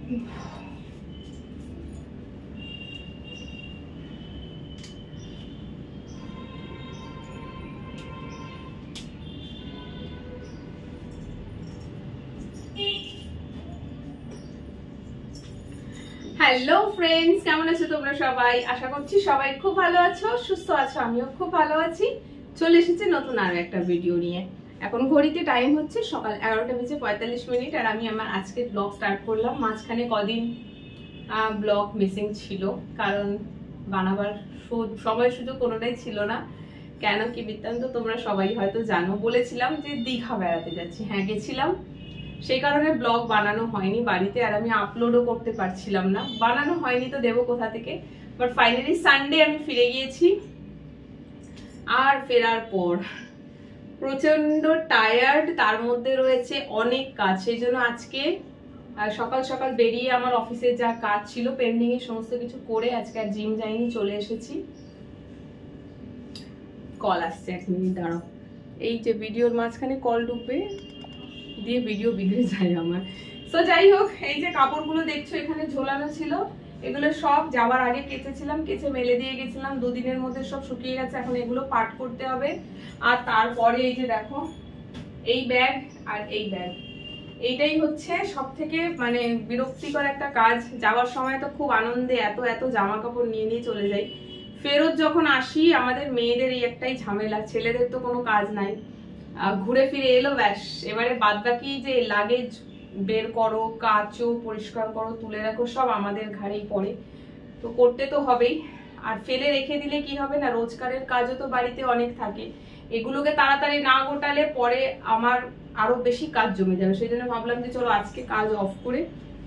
Hello friends, কেমন আছো তোমরা সবাই? আশা করছি সবাই খুব ভালো আছো, সুস্থ আছো। আমিও খুব ভালো আছি। চলে এসেছে নতুন আরো একটা ভিডিও নিয়ে। এখন ঘড়িতে টাইম হচ্ছে সকাল 11:45 আর আমি আমার আজকে ব্লগ স্টার্ট করলাম। মাঝখানে কদিন ব্লগ মিসিং ছিল, কারণ বানাবার সময় সুযোগ কোনোটাই ছিল না। কেন কি বৃত্তান্ত তোমরা সবাই হয়তো জানো। বলেছিলাম যে দীঘা বেড়াতে যাচ্ছি, হ্যাঁ গেছিলাম, সেই কারণে ব্লগ বানানো হয়নি বাড়িতে, আর আমি আপলোডও করতে পারছিলাম না। বানানো হয়নি তো দেবো কোথা থেকে। বাট ফাইনালি সানডে আমি ফিরে গিয়েছি। আর ফেরার পর প্রচন্ড টায়ার্ড, তার মধ্যে রয়েছে অনেক কাজ। সেই জন্য আজকে সকাল সকাল বেরিয়ে আমার অফিসের যা কাজ ছিল পেন্ডিং এ সমস্ত কিছু করে আজকে আর জিম যাইনি, চলে এসেছি। কল আসছে, 1 মিনিট দাঁড়াও। এই যে ভিডিওর মাঝখানে কল ঢুকবে দিয়ে ভিডিও বিগড়ে যায় আমার। তো যাই হোক, এই যে কাপড়গুলো দেখছো এখানে ঝোলানো ছিল, এগুলো সব যাওয়ার আগে কেচেছিলাম, কেচে মেলে দিয়ে গেছিলাম। 2 দিনের মধ্যে সব শুকিয়ে গেছে। এখন এগুলো পাট করতে হবে। আর তারপরে এই যে দেখো, এই ব্যাগ আর এই ব্যাগ, এইটাই হচ্ছে সব থেকে মানে বিরক্তিকর একটা কাজ। যাওয়ার সময় তো খুব আনন্দে এত এত জামা কাপড় নিয়ে নিয়ে চলে যাই। ফেরত যখন আসি আমাদের মেয়েদের এই একটাই ঝামেলা, ছেলেদের তো কোনো কাজ নাই। ঘুরে ফিরে এলো ব্যাস, এবারে বাদ বাকি যে লাগেজ বের করো, কাচো, পরিষ্কার করো, তুলে রাখো, সব আমাদের ঘাড়েই পড়ে। তো করতে তো হবেই। আর ফেলে রেখে দিলে কি হবে না, রোজগারের কাজও তো বাড়িতে অনেক থাকে। এগুলোকে তাড়াতাড়ি না গোটালে পরে আমার আরো বেশি কাজ জমে যাবে। সেই জন্য ভাবলাম যে চলো আজকে কাজ অফ করে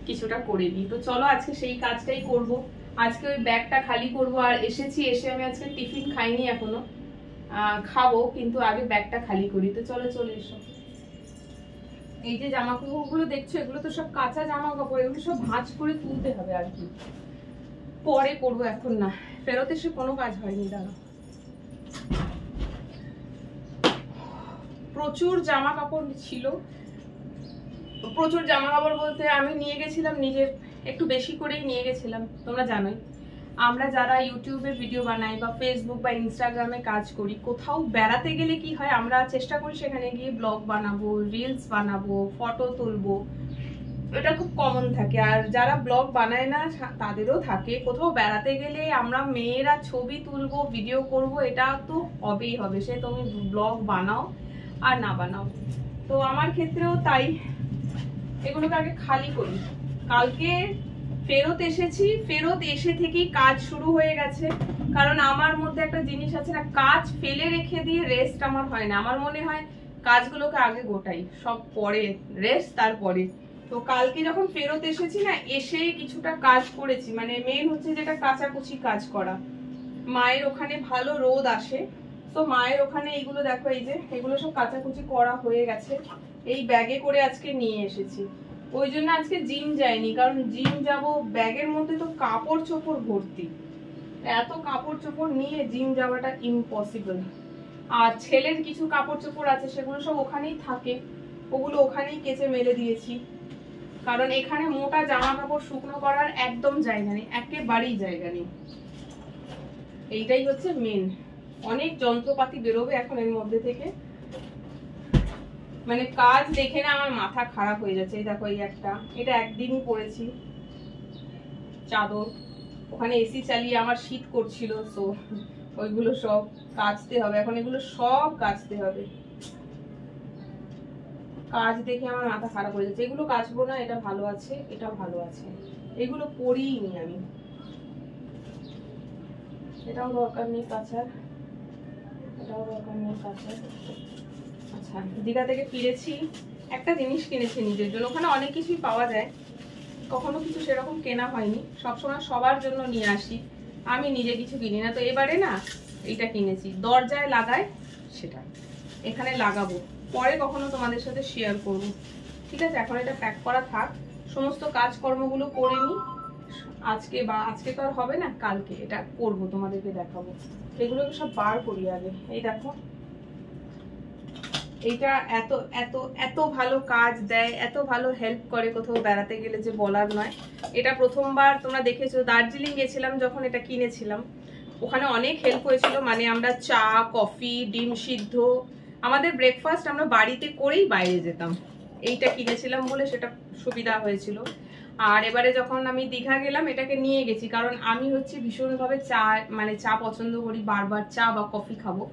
কিছুটা করে দিই। তো চলো আজকে সেই কাজটাই করব। আজকে ওই ব্যাগটা খালি করব। আর এসেছি, এসে আমি আজকে টিফিন খাইনি এখনো, খাবো, কিন্তু আগে ব্যাগটা খালি করি। তো চলো চলে এসো। এই যে জামা কাপড় গুলো দেখছো, এগুলো তো সব কাঁচা জামা কাপড়, এগুলো সব ভাঁজ করে তুলতে হবে আর কি, পরে করবো, এখন না। ফেরত এসে কোনো কাজ হয়নি। দাঁড়া, প্রচুর জামা কাপড় ছিল। প্রচুর জামা কাপড় বলতে আমি নিয়ে গেছিলাম নিজের, একটু বেশি করেই নিয়ে গেছিলাম। তোমরা জানোই আমরা যারা ইউটিউবে ভিডিও বানাই বা ফেসবুক বা ইনস্টাগ্রামে কাজ করি, কোথাও বেড়াতে গেলে কি হয়, আমরা চেষ্টা করি সেখানে গিয়ে ব্লগ বানাবো, রিলস বানাবো, ফটো তুলবো, এটা খুব কমন থাকে। আর যারা ব্লগ বানায় না তাদেরও থাকে। কোথাও বেড়াতে গেলে আমরা মেয়েরা ছবি তুলবো, ভিডিও করব, এটা তো হবেই হবে, সে তুমি ব্লগ বানাও আর না বানাও। তো আমার ক্ষেত্রেও তাই, এগুলোকে আগে খালি করি। কালকে ফেরত এসেছি, ফেরত এসে থেকেই কাজ শুরু হয়ে গেছে। কারণ আমার মধ্যে একটা জিনিস আছে না, কাজ ফেলে রেখে দিয়ে রেস্ট আমার হয় না। আমার মনে হয় কাজগুলোকে আগে গোটাই, সব পরে রেস্ট, তারপরে। তো কালকে যখন ফেরত এসেছি না, এসে কিছুটা কাজ করেছি। মানে মেন হচ্ছে যেটা কাচাকুচি কাজ করা। মায়ের ওখানে ভালো রোদ আসে, তো মায়ের ওখানে এইগুলো দেখো, এই যে এগুলো সব কাচাকুচি করা হয়ে গেছে। এই ব্যাগে করে আজকে নিয়ে এসেছি। ওই জন্য আজকে জিম যাইনি, কারণ জিম যাব, ব্যাগের মধ্যে তো কাপড় চোপড় ভর্তি। এত কাপড় চোপড় নিয়ে জিম যাওয়াটা ইম্পসিবল। আর ছেলের কিছু কাপড় চোপড় আছে, সেগুলো সব ওখানেই থাকে, ওগুলো ওখানেই কেচে মেলে দিয়েছি। কারণ এখানে মোটা জামা কাপড় শুকনো করার একদম জায়গা নেই, একেবারেই জায়গা নেই। এইটাই হচ্ছে মেন। অনেক যন্ত্রপাতি বেরোবে এখন এর মধ্যে থেকে, মানে কাজ দেখে না আমার মাথা খারাপ হয়ে যাচ্ছে। এই দেখো, এই একটা, এটা একদিনই পরেছি চাদর, ওখানে এসি চালিয়ে আমার শীত করছিল, তো ওইগুলো সব কাচতে হবে এখন, এগুলো সব কাচতে হবে। কাজ দেখে আমার মাথা খারাপ হয়ে যাচ্ছে। এগুলো কাচবো না, এটা ভালো আছে, এটা ভালো আছে, এগুলো পরিনি আমি। এটাও দরকার নেই কাচার, এটাও দরকার নেই কাচার। আচ্ছা, দীঘা থেকে ফিরেছি, একটা জিনিস কিনেছি নিজের জন্য। ওখানে অনেক কিছুই পাওয়া যায়, কখনো কিছু সেরকম কেনা হয়নি। সবসময় সবার জন্য নিয়ে আসি, আমি নিজে কিছু কিনি না। তো এবারে না এইটা কিনেছি, দরজায় লাগায়, সেটা এখানে লাগাবো, পরে কখনো তোমাদের সাথে শেয়ার করব। ঠিক আছে, এখন এটা প্যাক করা থাক, সমস্ত কাজকর্মগুলো করে নিই আজকে। বা আজকে তো আর হবে না, কালকে এটা করব, তোমাদেরকে দেখাবো। এগুলোকে সব বার করি আগে। এই দেখো, এইটা এত এত এত ভালো কাজ দেয়, এত ভালো হেল্প করে কোথাও বেড়াতে গেলে যে বলার নয়। এটা প্রথমবার তোমরা দেখেছো দার্জিলিং গেছিলাম যখন এটা কিনেছিলাম, ওখানে অনেক হেল্প হয়েছিল। মানে আমরা চা, কফি, ডিম সিদ্ধ, আমাদের ব্রেকফাস্ট আমরা বাড়িতে করেই বাইরে যেতাম। এইটা কিনেছিলাম বলে সেটা সুবিধা হয়েছিল। আর এবারে যখন আমি দীঘা গেলাম এটাকে নিয়ে গেছি, কারণ আমি হচ্ছে ভীষণভাবে চা, মানে চা পছন্দ করি, বারবার চা বা কফি খাবো।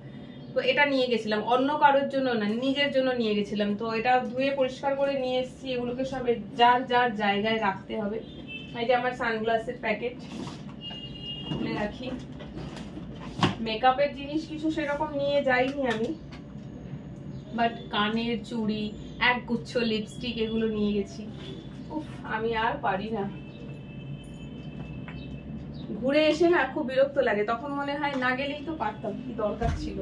তো এটা নিয়ে গেছিলাম, অন্য কারোর জন্য না, নিজের জন্য নিয়ে গেছিলাম। তো এটা ধুয়ে পরিষ্কার করে নিয়ে এসেছি। এগুলোকে সব যার যার জায়গায় রাখতে হবে। এই যে আমার সানগ্লাসের প্যাকেট খুলে রাখি। মেকআপের জিনিস কিছু সেরকম নিয়ে যাইনি আমি, বাট কানের চুড়ি, এক গুচ্ছ লিপস্টিক, এগুলো নিয়ে গেছি। উফ, আমি আর পারি না। ঘুরে এসে না খুব বিরক্ত লাগে, তখন মনে হয় না গেলেই তো পারতাম, কি দরকার ছিল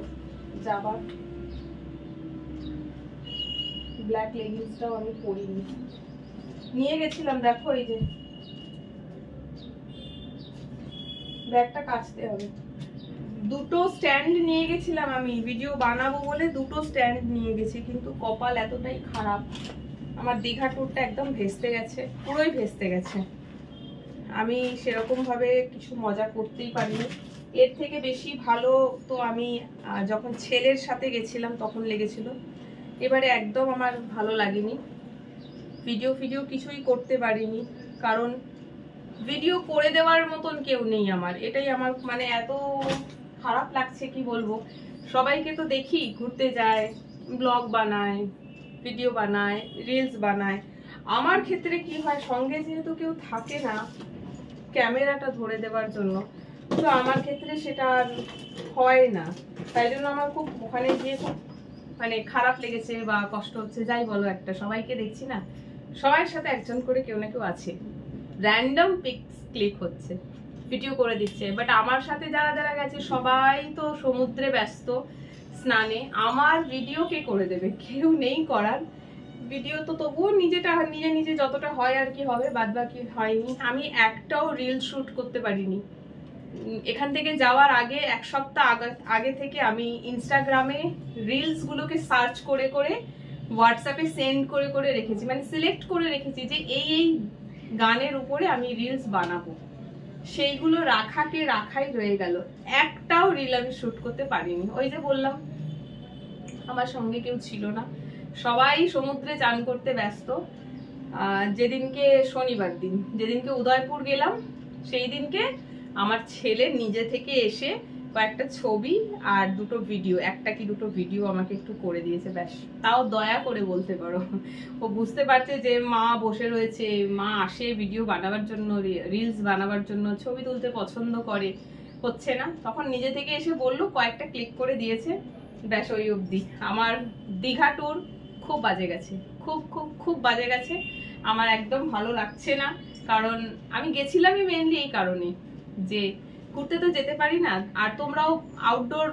যাবার। ব্ল্যাক লেগিংসটাও আমি পরিনি, নিয়ে গেছিলাম। দেখো এই যে ব্যাগটা কাচতে হবে। দুটো স্ট্যান্ড নিয়ে গেছিলাম আমি, ভিডিও বানাবো বলে দুটো স্ট্যান্ড নিয়ে গেছি, কিন্তু কপাল এতটাই খারাপ, আমার দীঘা ট্যুরটা একদম ভেস্তে গেছে, পুরোই ভেস্তে গেছে। আমি সেরকম ভাবে কিছু মজা করতেই পারিনি। এর থেকে বেশি ভালো তো আমি যখন ছেলের সাথে গেছিলাম তখন লেগেছিল। এবারে একদম আমার ভালো লাগেনি, ভিডিও কিছুই করতে পারিনি, কারণ ভিডিও করে দেওয়ার মতন কেউ নেই আমার। এটাই আমার মানে এত খারাপ লাগছে, কি বলবো। সবাইকে তো দেখি ঘুরতে যায়, ব্লগ বানায়, ভিডিও বানায়, রিলস বানায়। আমার ক্ষেত্রে কি হয়, সঙ্গে যেহেতু কেউ থাকে না ক্যামেরাটা ধরে দেওয়ার জন্য, তো আমার ক্ষেত্রে সেটা হয় না। তাই জন্য আমার খুব ওখানে গিয়ে খুব মানে খারাপ লেগেছে বা কষ্ট হচ্ছে। যাই বলো, একটা সবাইকে দেখছি না, সবার সাথে একজন করে কেউ না কেউ আছে, র্যান্ডম পিকস ক্লিক হচ্ছে, ভিডিও করে দিচ্ছে। বাট আমার সাথে যারা যারা গেছে সবাই তো সমুদ্রে ব্যস্ত স্নানে, আমার ভিডিও কে করে দেবে? কেউ নেই করার। ভিডিও তো তবুও নিজে নিজে যতটা হয় আর কি হবে, বাদ বাকি হয়নি। আমি একটাও রিল শুট করতে পারিনি। এখান থেকে যাওয়ার আগে এক সপ্তাহ আগে থেকে আমি ইনস্টাগ্রামে রিলস গুলোকে সার্চ করে করে হোয়াটসঅ্যাপে সেন্ড করে করে রেখেছি, মানে সিলেক্ট করে রেখেছি যে এই গানের উপরে আমি রিলস বানাবো। সেইগুলো রাখাই রয়ে গেল, একটাও রিল আমি শুট করতে পারিনি। ওই যে বললাম, আমার সঙ্গে কেউ ছিল না, সবাই সমুদ্রে চান করতে ব্যস্ত। যেদিনকে শনিবার দিন, যেদিনকে উদয়পুর গেলাম, সেই দিনকে আমার ছেলে নিজে থেকে এসে কয়েকটা ছবি আর দুটো ভিডিও, একটা কি দুটো ভিডিও আমাকে একটু করে দিয়েছে, ব্যাস। তাও দয়া করে বলতে পারো, ও বুঝতে পারছে যে মা বসে রয়েছে, মা আসে ভিডিও বানাবার জন্য, রিলস বানাবার জন্য, ছবি তুলতে পছন্দ করে, হচ্ছে না, তখন নিজে থেকে এসে বললো, কয়েকটা ক্লিক করে দিয়েছে, ব্যাস ওই অবধি। আমার দীঘা ট্যুর খুব বাজে গেছে, খুব খুব খুব বাজে গেছে। আমার একদম ভালো লাগছে না, কারণ আমি গেছিলামই মেইনলি এই কারণে যে ঘুরতে তো যেতে পারি না। আর তোমরাও আউটডোর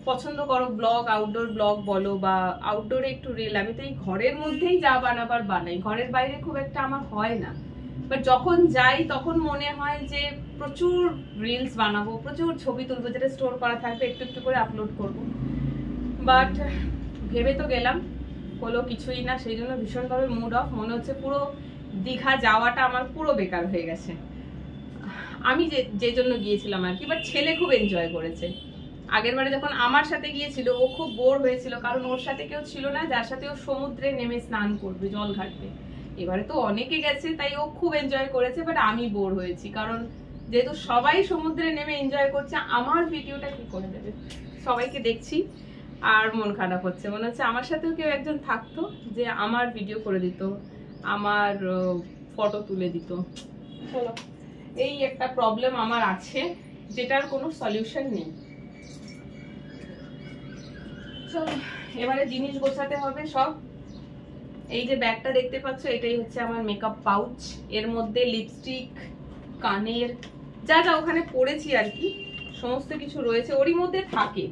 পছন্দ করো, ব্লগ, আউটডোর ব্লগ বলো বা আউটডোরে একটু রিল, আমি তো এই ঘরের মধ্যেই যা বানাবার বানাই, ঘরের বাইরে খুব একটা আমার হয় না। বাট যখন যাই তখন মনে হয় যে প্রচুর রিলস বানাবো, প্রচুর ছবি তুলবো, যেটা স্টোর করা থাকবে, একটু একটু করে আপলোড করবো। বাট ভেবে তো গেলাম, হলো কিছুই না, সেই জন্য ভীষণভাবে মুড অফ, মনে হচ্ছে পুরো দীঘা যাওয়াটা আমার পুরো বেকার হয়ে গেছে। আমি যে জন্য গিয়েছিলাম আর কি, বাট ছেলে খুব এনজয় করেছে। আগের বারে যখন আমার সাথে গিয়েছিল ও খুব বোর হয়েছিল, কারণ ওর সাথে কেউ ছিল না যার সাথে ও সমুদ্রে নেমে স্নান করবে, জল ঘাটবে। এবারে তো অনেকে গেছে তাই ও খুব এনজয় করেছে, বাট আমি বোর হয়েছি, কারণ যেহেতু সবাই সমুদ্রে নেমে এনজয় করছে, আমার ভিডিওটা কি করে দেবে? সবাইকে দেখছি আর মন খারাপ হচ্ছে, মনে হচ্ছে আমার সাথেও কেউ একজন থাকতো যে আমার ভিডিও করে দিত, আমার ফটো তুলে দিত। চলো, এই একটা প্রবলেম আমার আছে, যেটার কোনো সলিউশন নেই। চলো এবারে জিনিস গোছাতে হবে সব। এই যে ব্যাগটা দেখতে পাচ্ছ, এটাই হচ্ছে আমার মেকআপ পাউচ। এর মধ্যে লিপস্টিক, কানের, যা যা ওখানে পড়েছি আর কি, সমস্ত কিছু রয়েছে, ওরই মধ্যে থাকে।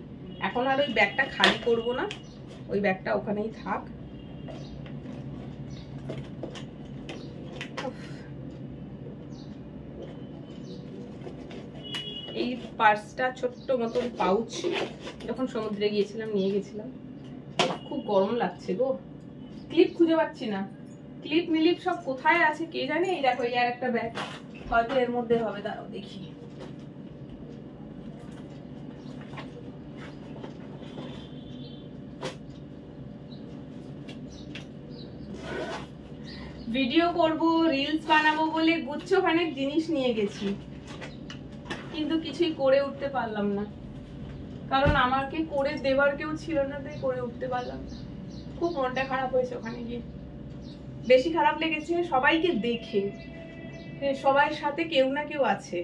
এখন আর ওই ব্যাগটা খালি করব না, ওই ব্যাগটা ওখানেই থাক। এই পার্সটা ছোট্ট মতন পাউচ, যখন সমুদ্রে গিয়েছিলাম নিয়ে গেছিলাম, খুব গরম লাগছে গো, ক্লিপ খুঁজে পাচ্ছি না, ক্লিপ মিলিপ সব কোথায় আছে কে জানে। এই দেখো এই আর একটা ব্যাগ, হয়তো এর মধ্যে হবে, দাঁড়াও দেখি। ভিডিও করব, রিলস বানাবো বলে গুচ্ছখানেক জিনিস নিয়ে গেছি, কিন্তু কিছুই করে উঠতে পারলাম না, কারণ আমাকে করে দেবার কেউ ছিল না, তাই করে উঠতে পারলাম না। খুব মনটা খারাপ হয়েছে ওখানে গিয়ে, বেশি খারাপ লেগেছে সবাইকে দেখে, সবার সাথে কেউ না কেউ আছে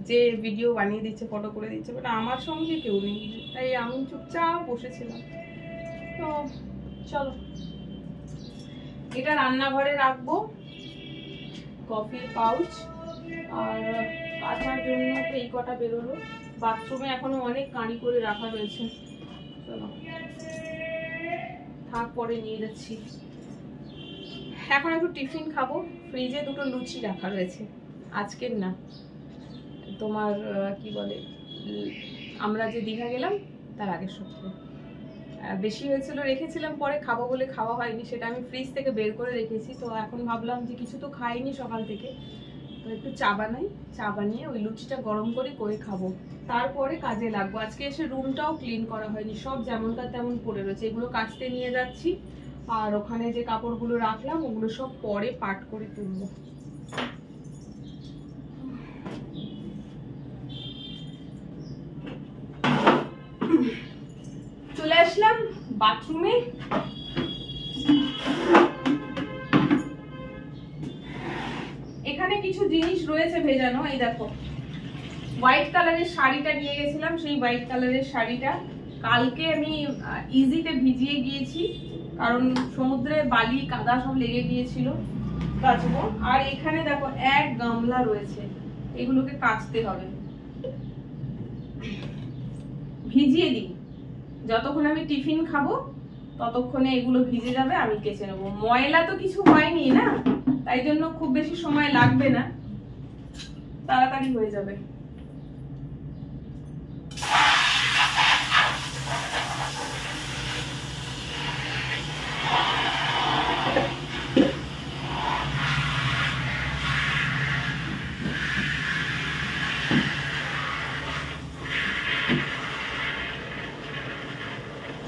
যে ভিডিও বানিয়ে দিচ্ছে, ফটো করে দিচ্ছে, বাট আমার সঙ্গে কেউ নেই, তাই আমি চুপচাপ বসেছিলাম। তো চলো, এটা রান্নাঘরে রাখবো, কফির পাউচ, আর কাচার জন্য এই কটা বেরোলো। বাথরুমে এখনো অনেক কাঁড়ি করে রাখা রয়েছে, চলো থাক, পরে নিয়ে যাচ্ছি। এখন একটু টিফিন খাবো, ফ্রিজে দুটো লুচি রাখা রয়েছে, আজকের না, তোমার কি বলে, আমরা যে দীঘা গেলাম তার আগের সপ্তাহে বেশি হয়েছিল, রেখেছিলাম, পরে খাবো বলে খাওয়া হয়নি, সেটা আমি ফ্রিজ থেকে বের করে রেখেছি। তো এখন ভাবলাম যে কিছু তো খাইনি সকাল থেকে, তো একটু চা বানাই, চা বানিয়ে ওই লুচিটা গরম করে খাবো, তারপরে কাজে লাগবো। আজকে এসে রুমটাও ক্লিন করা হয়নি, সব যেমনকার তেমন পড়ে রয়েছে, এগুলো কাচতে নিয়ে যাচ্ছি। আর ওখানে যে কাপড়গুলো রাখলাম ওগুলো সব পরে পাট করে তুলবো। চলে আসলাম বাথরুমে, এখানে কিছু জিনিস রয়েছে ভেজানো। এই দেখো হোয়াইট কালারের শাড়িটা নিয়ে গেছিলাম, সেই হোয়াইট কালারের শাড়িটা কালকে আমি ইজিতে ভিজিয়ে গিয়েছি, কারণ সমুদ্রে বালি কাদা সব লেগে গিয়েছিল, কাচবো। আর এখানে দেখো এক গামলা রয়েছে, এগুলোকে কাচতে হবে, ভিজিয়ে দিই, যতক্ষণ আমি টিফিন খাবো ততক্ষণে এগুলো ভিজে যাবে, আমি কেচে নেবো। ময়লা তো কিছু হয়নি না, তাই জন্য খুব বেশি সময় লাগবে না, তাড়াতাড়ি হয়ে যাবে।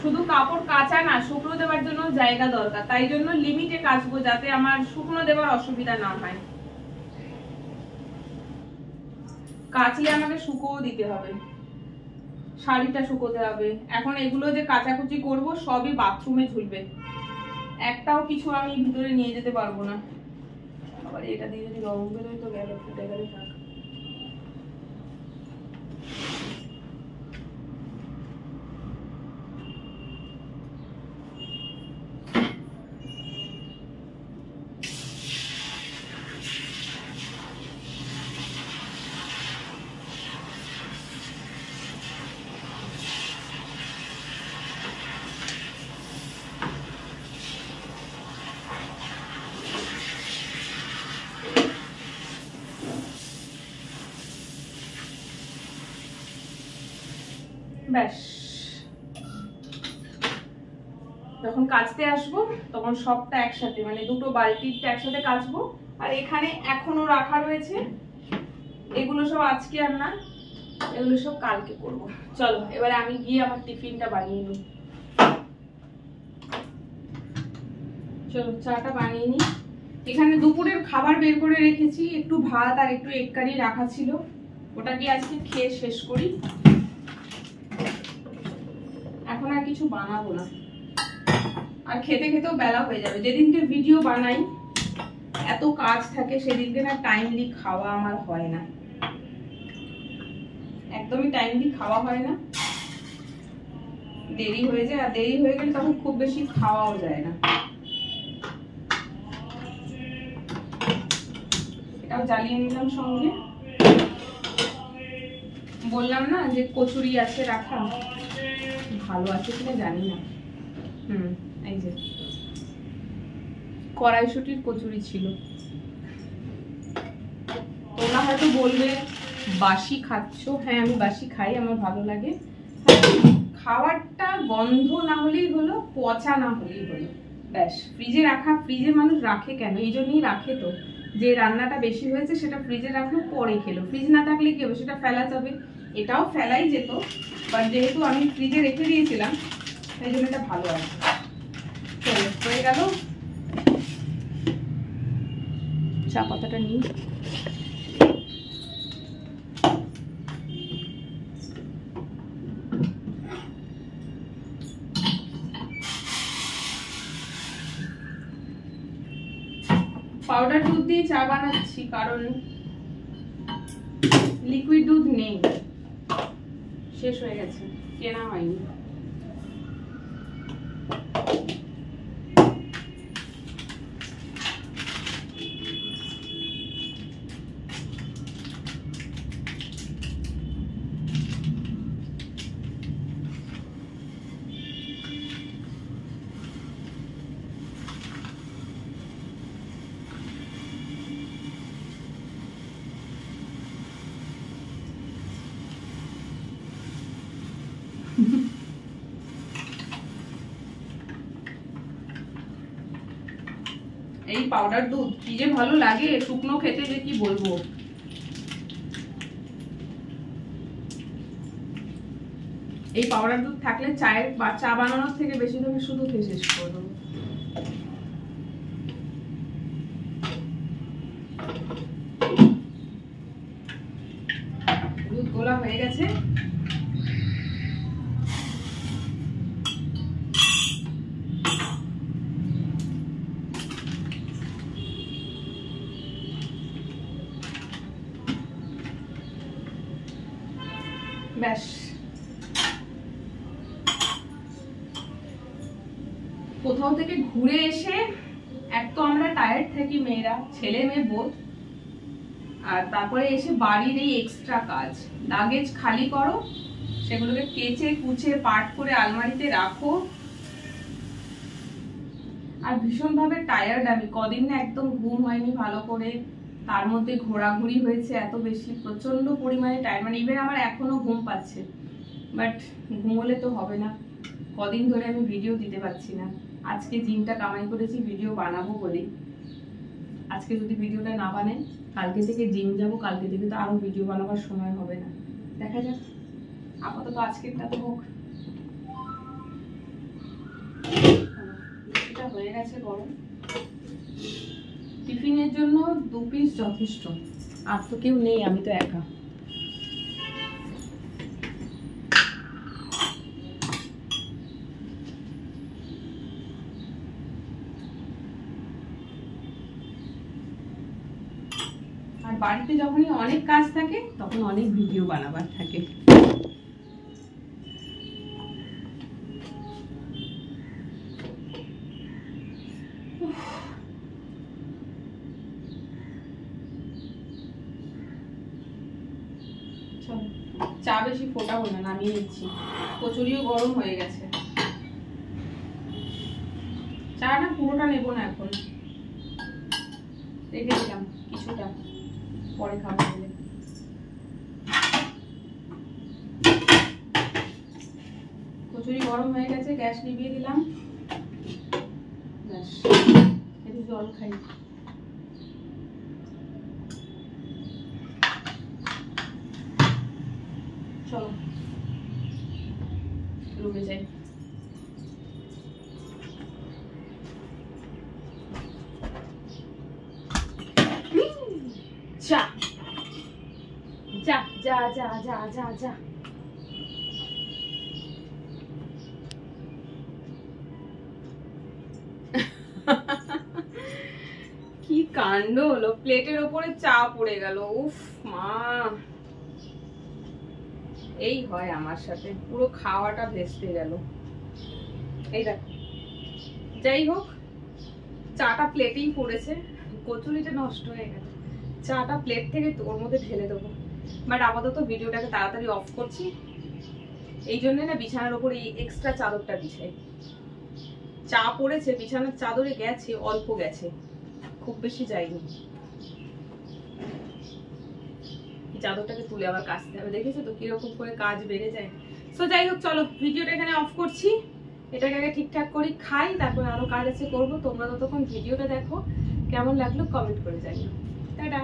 শুধু কাপড় কাচা না, শুকনো দেওয়ার জন্য জায়গা দরকার, তাই জন্য লিমিটে কাচবো, যাতে আমার শুকনো দেওয়ার অসুবিধা না হয়। কাচলে আমাকে শুকোও দিতে হবে, শাড়িটা শুকোতে হবে। এখন এগুলো যে কাচাকুচি করব সবই বাথরুমে ঝুলবে, একটাও কিছু আমি ভিতরে নিয়ে যেতে পারবো না। আবার এটা দিয়ে যদি রং বেরোয় তো গেল, ফুটে গেলে থাক। ব্যাস, যখন কাচতে আসবো তখন সবটা একসাথে, মানে দুটো বালতিটা একসাথে কাচবো। আর এখানে এখনো রাখা রয়েছে, এগুলো সব আজকে আর না, এগুলো সব কালকে করবো। চলো এবারে আমি গিয়ে আমার টিফিনটা বানিয়ে নিই। চলো চাটা বানিয়ে নিই। এখানে দুপুরের খাবার বের করে রেখেছি, একটু ভাত আর একটু এগ কারি রাখা ছিল, ওটাকে আজকে খেয়ে শেষ করি। এখন আর কিছু বানাবো না, আর খেতে খেতেও বেলা হয়ে যাবে। যেদিনকে ভিডিও বানাই এত কাজ থাকে, সেদিনকে না টাইমলি খাওয়া আমার হয় না, একদমই টাইমলি খাওয়া হয় না, দেরি হয়ে যায়। আর দেরি হয়ে গেলে তখন খুব বেশি খাওয়াও যায় না। এটাও জ্বালিয়ে নিলাম সঙ্গে। বললাম না যে কচুরি আছে রাখা, ভালো আছে কিনা জানি না। এই যে কড়াইশুটির কচুরি ছিল। তোমরা হয়তো বলবে বাসি খাচ্ছ, হ্যাঁ আমি বাসি খাই, আমার ভালো লাগে, খাবারটা গন্ধ না হলেই হলো, পচা না হলেই হলো, ব্যাস। ফ্রিজে রাখা, ফ্রিজে মানুষ রাখে কেন? এই জন্যই রাখে তো, যে রান্নাটা বেশি হয়েছে সেটা ফ্রিজে রাখলো, পরে খেলো। ফ্রিজ না থাকলে কি হবে? সেটা ফেলা যাবে। এটাও ফেলাই যেত, বাট যেহেতু আমি ফ্রিজে রেখে দিয়েছিলাম তাই জন্য এটা ভালো আছে। চলো, হয়ে গেল। চা পাতাটা নিই। পাউডার দুধ দিয়ে চা বানাচ্ছি কারণ লিকুইড দুধ নেই, শেষ হয়ে গেছে, কেনা হয়নি। এই পাউডার দুধ কি যে ভালো লাগে, শুকনো খেতে যে কি বলবো। এই পাউডার দুধ থাকলে চায়ের বা চা বানানোর থেকে বেশি তুমি শুধু খেয়ে শেষ করবো। দুধ গোলা হয়ে গেছে, ব্যাস। কোথাও থেকে ঘুরে এসে, এক তো আমরা টায়ার্ড থাকি মেয়েরা, ছেলে মেয়ে বোধ, আর তারপরে এসে বাড়ির এই এক্সট্রা কাজ, লাগেজ খালি করো, সেগুলোকে কেচে কুচে পাট করে আলমারিতে রাখো। আর ভীষণ ভাবে টায়ার্ড আমি, কদিন না একদম ঘুম হয়নি ভালো করে, তার মধ্যে ঘোরাঘুরি হয়েছে এত বেশি, প্রচন্ড পরিমাণে টায়ার্ড। মানে ইভেন আমার এখনো ঘুম পাচ্ছে, বাট ঘুমোলে তো হবে না। কদিন ধরে আমি ভিডিও দিতে পারছি না। আজকে জিমটা কামাই করেছি ভিডিও বানাবো বলেই। আজকে যদি ভিডিওটা না বানাই, কালকে থেকে জিম যাব, কালকে থেকে তো আরো ভিডিও বানাবার সময় হবে না। দেখা যাক, আপাতত আজকেরটা তো হোক। এটা হয়ে গেছে গরম। টিফিনের জন্য 2 পিস যথেষ্ট, আর তো কেউ নেই, আমি তো একা। আর বাড়িতে যখনই অনেক কাজ থাকে তখন অনেক ভিডিও বানাবার থাকে। চা বেশি ফোটাবো না, নামিয়ে নিচ্ছি। কচুরিও গরম হয়ে গেছে। চা না পুরোটা নেবো না, এখন রেখে দিলাম কিছুটা, পরে খাবো বলে। কচুরি গরম হয়ে গেছে, গ্যাস নিভিয়ে দিলাম। ব্যাস, একটু জল খাই। চলো রুমে যাই। যা যা যা যা যা যা যা। কি কাণ্ড হলো, প্লেটের ওপরে চা পড়ে গেল। উফ মা, এই হয় আমার সাথে, পুরো খাওয়াটা ভেস্তে গেল। এই দেখো, যাই হোক, চাটা প্লেটেই পড়েছে, কচুরিটা নষ্ট হয়ে গেছে। চাটা প্লেট থেকে ওর মধ্যে ঢেলে দেবো, বাট আপাতত ভিডিওটাকে তাড়াতাড়ি অফ করছি। এই জন্য না বিছানার উপরে এই এক্সট্রা চাদরটা বিছাই। চা পড়েছে, বিছানার চাদরে গেছে, অল্প গেছে, খুব বেশি যায়নি। চাদরটাকে তুলে আবার কাচতে হবে। দেখেছো তো কিরকম করে কাজ বেড়ে যায়। সো যাই হোক, চলো ভিডিওটা এখানে অফ করছি, এটাকে আগে ঠিকঠাক করি, খাই, তারপর আরো কাজ আছে করবো। তোমরা ততক্ষণ ভিডিওটা দেখো, কেমন লাগলো কমেন্ট করে জানিও। টাটা।